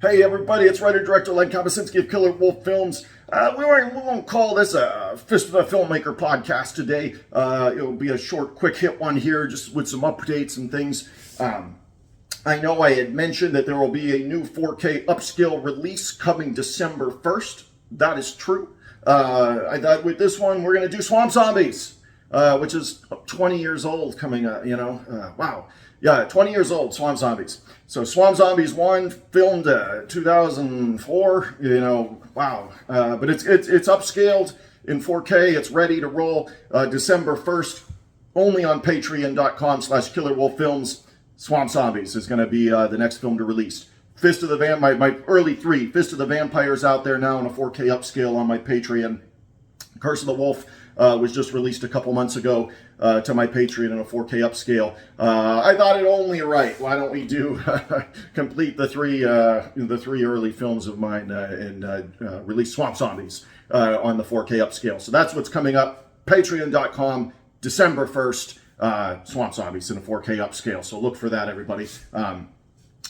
Hey everybody, it's writer-director Len Kabasinski of Killer Wolf Films. We won't call this a Fist of the Filmmaker podcast today. It'll be a short, quick hit one here, just with some updates and things. I know I had mentioned that there will be a new 4K upscale release coming December 1st. That is true. I thought with this one, we're going to do Swamp Zombies, which is 20 years old coming up, wow. Yeah, 20 years old, Swamp Zombies. So Swamp Zombies 1, filmed 2004, wow. But it's upscaled in 4K. It's ready to roll December 1st, only on patreon.com/killerwolffilms. Swamp Zombies is going to be the next film to release. Fist of the my early 3, Fist of the Vampires out there now in a 4K upscale on my Patreon. Curse of the Wolf was just released a couple months ago to my Patreon in a 4K upscale. I thought it only right. Why don't we do complete the three early films of mine and release Swamp Zombies on the 4K upscale? So that's what's coming up. Patreon.com, December 1st, Swamp Zombies in a 4K upscale. So look for that, everybody.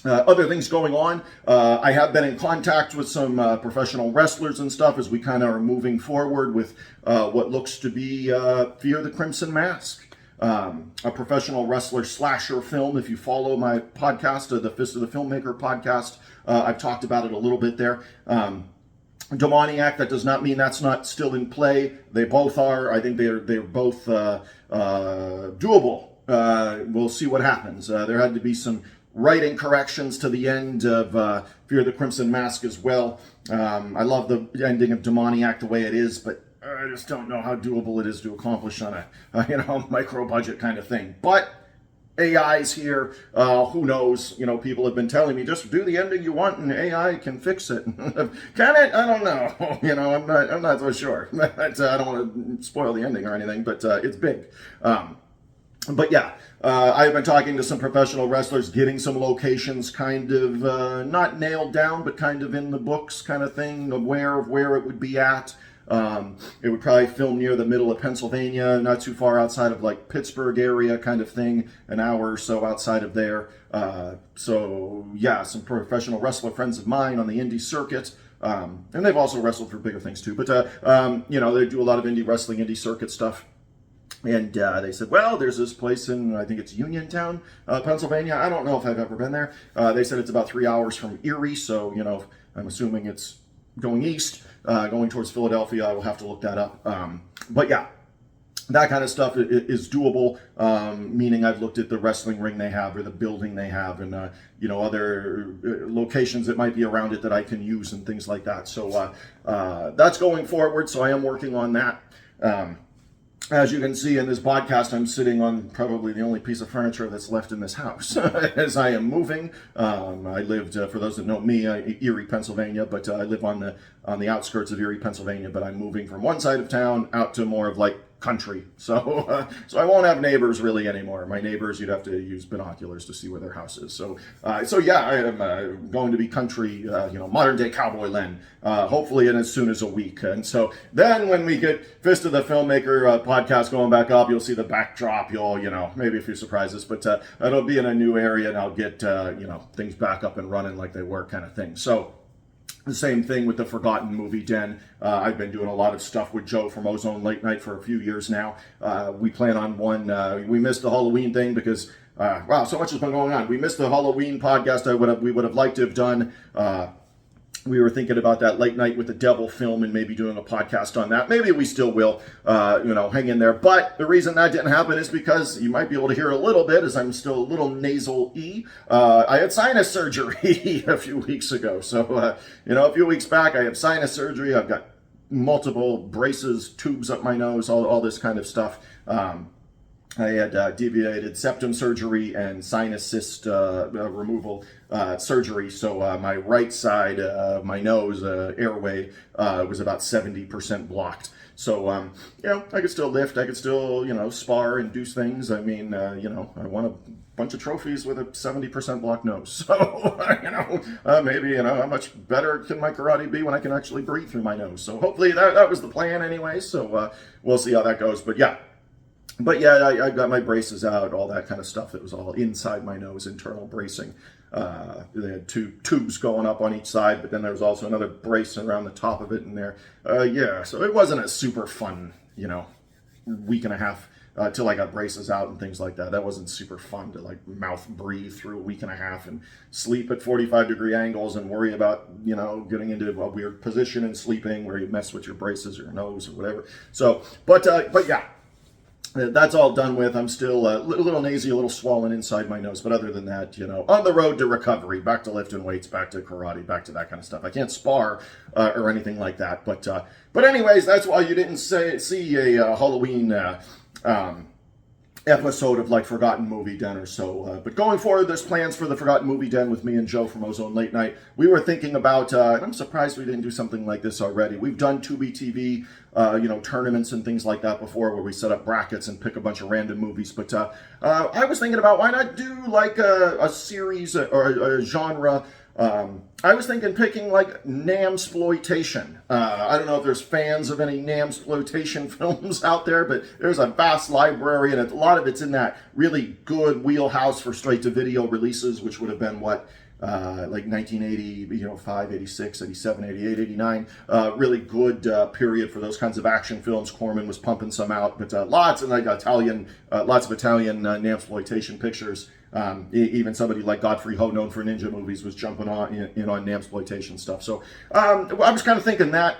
Other things going on, I have been in contact with some professional wrestlers and stuff as we kind of are moving forward with what looks to be Fear the Crimson Mask, a professional wrestler slasher film. If you follow my podcast, the Fist of the Filmmaker podcast, I've talked about it a little bit there. Demoniac, that does not mean that's not still in play. They both are. I think they're both doable. We'll see what happens. There had to be some writing corrections to the end of Fear the Crimson Mask as well. I love the ending of Demoniac the way it is, but I just don't know how doable it is to accomplish on a micro budget kind of thing. But AI's here. Who knows? People have been telling me just do the ending you want and AI can fix it. Can it? I don't know. I'm not so sure. I don't want to spoil the ending or anything, but it's big. But yeah, I've been talking to some professional wrestlers, getting some locations kind of not nailed down, but kind of in the books kind of thing, aware of where it would be at. It would probably film near the middle of Pennsylvania, not too far outside of like Pittsburgh area kind of thing, an hour or so outside of there. So yeah, some professional wrestler friends of mine on the indie circuit. And they've also wrestled for bigger things too. But, they do a lot of indie wrestling, indie circuit stuff. And they said, well, there's this place in, I think it's Uniontown, Pennsylvania. I don't know if I've ever been there. They said it's about 3 hours from Erie. So, I'm assuming it's going east, going towards Philadelphia. I will have to look that up. But yeah, that kind of stuff is doable, meaning I've looked at the wrestling ring they have or the building they have and, other locations that might be around it that I can use and things like that. So that's going forward. So I am working on that. As you can see in this podcast, I'm sitting on probably the only piece of furniture that's left in this house as I am moving. I lived, for those that know me, Erie, Pennsylvania, but I live on the outskirts of Erie, Pennsylvania, but I'm moving from one side of town out to more of like country. So I won't have neighbors really anymore. My neighbors, you'd have to use binoculars to see where their house is. So yeah, I am going to be country, modern day cowboy Len, hopefully in as soon as a week. And so then when we get Fist of the Filmmaker podcast going back up, you'll see the backdrop. You'll, maybe a few surprises, but it'll be in a new area and I'll get, things back up and running like they were kind of thing. So the same thing with the Forgotten Movie Den. I've been doing a lot of stuff with Joe from Ozone Late Night for a few years now. We plan on one. We missed the Halloween thing because, wow, so much has been going on. We missed the Halloween podcast we would have liked to have done. We were thinking about that Late Night with the Devil film and maybe doing a podcast on that. Maybe we still will, hang in there. But the reason that didn't happen is because you might be able to hear a little bit as I'm still a little nasal-y. I had sinus surgery a few weeks ago. So, a few weeks back, I had sinus surgery. I've got multiple braces, tubes up my nose, all this kind of stuff. I had deviated septum surgery and sinus cyst removal surgery. So my right side, my nose airway was about 70% blocked. So, I could still lift. I could still, spar and do things. I mean, I won a bunch of trophies with a 70% blocked nose. So, maybe, how much better can my karate be when I can actually breathe through my nose? So hopefully that was the plan anyway. So we'll see how that goes. But yeah. I got my braces out, all that kind of stuff that was all inside my nose, internal bracing. They had two tubes going up on each side, but then there was also another brace around the top of it in there. Yeah, so it wasn't a super fun, week and a half till I got braces out and things like that. That wasn't super fun to like mouth breathe through a week and a half and sleep at 45-degree angles and worry about, getting into a weird position and sleeping where you mess with your braces or your nose or whatever. So, but yeah. That's all done with. I'm still a little nazy, a little swollen inside my nose. But other than that, on the road to recovery, back to lifting weights, back to karate, back to that kind of stuff. I can't spar or anything like that. But anyways, that's why you didn't see a Halloween episode of like Forgotten Movie Den or so. But going forward, there's plans for the Forgotten Movie Den with me and Joe from Ozone Late Night. We were thinking about, and I'm surprised we didn't do something like this already. We've done Tubi TV, tournaments and things like that before where we set up brackets and pick a bunch of random movies. But I was thinking about why not do like a series or a genre. I was thinking picking like Namsploitation. I don't know if there's fans of any Namsploitation films out there, but there's a vast library and a lot of it's in that really good wheelhouse for straight-to-video releases, which would have been what, like 1980, 86, 87, 88, 89. Really good period for those kinds of action films. Corman was pumping some out, but lots of Italian Namsploitation pictures. Even somebody like Godfrey Ho, known for ninja movies, was jumping on Namsploitation stuff. So I was kind of thinking that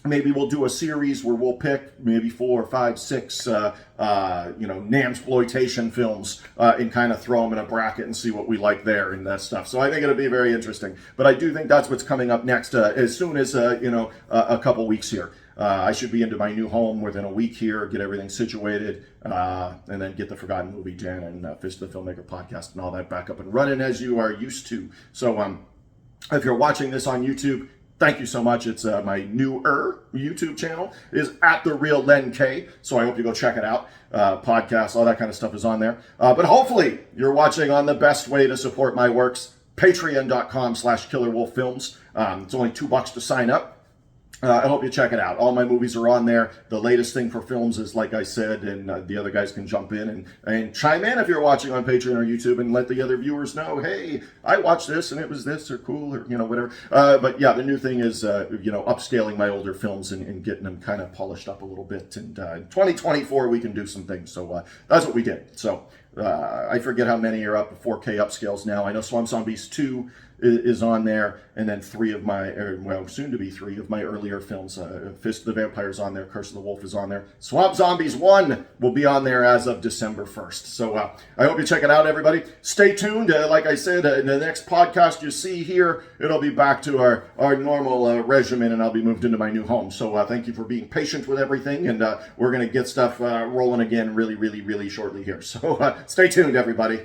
maybe we'll do a series where we'll pick maybe 4, 5, 6, Namsploitation films and kind of throw them in a bracket and see what we like there and that stuff. So I think it'll be very interesting. But I do think that's what's coming up next as soon as, a couple weeks here. I should be into my new home within a week here, get everything situated, and then get the Forgotten Movie Den and Fist of the Filmmaker podcast and all that back up and running as you are used to. So if you're watching this on YouTube, thank you so much. It's my newer YouTube channel is at The Real Len K. So I hope you go check it out. Podcasts, all that kind of stuff is on there. But hopefully you're watching on the best way to support my works, patreon.com/KillerWolfFilms. It's only $2 to sign up. I hope you check it out. All my movies are on there. The latest thing for films is, like I said, and the other guys can jump in and chime in if you're watching on Patreon or YouTube and let the other viewers know, hey, I watched this and it was this or cool or, whatever. But yeah, the new thing is, upscaling my older films and getting them kind of polished up a little bit. And in 2024, we can do some things. So that's what we did. So I forget how many are up, 4K upscales now. I know Swamp Zombies 2 is on there, and then soon to be 3 of my earlier films. Fist of the Vampire's on there, Curse of the Wolf is on there. Swamp Zombies 1 will be on there as of December 1st. So I hope you check it out, everybody. Stay tuned. Like I said, in the next podcast you see here, it'll be back to our normal regimen, and I'll be moved into my new home. So thank you for being patient with everything, and we're going to get stuff rolling again really, really, really shortly here. So stay tuned, everybody.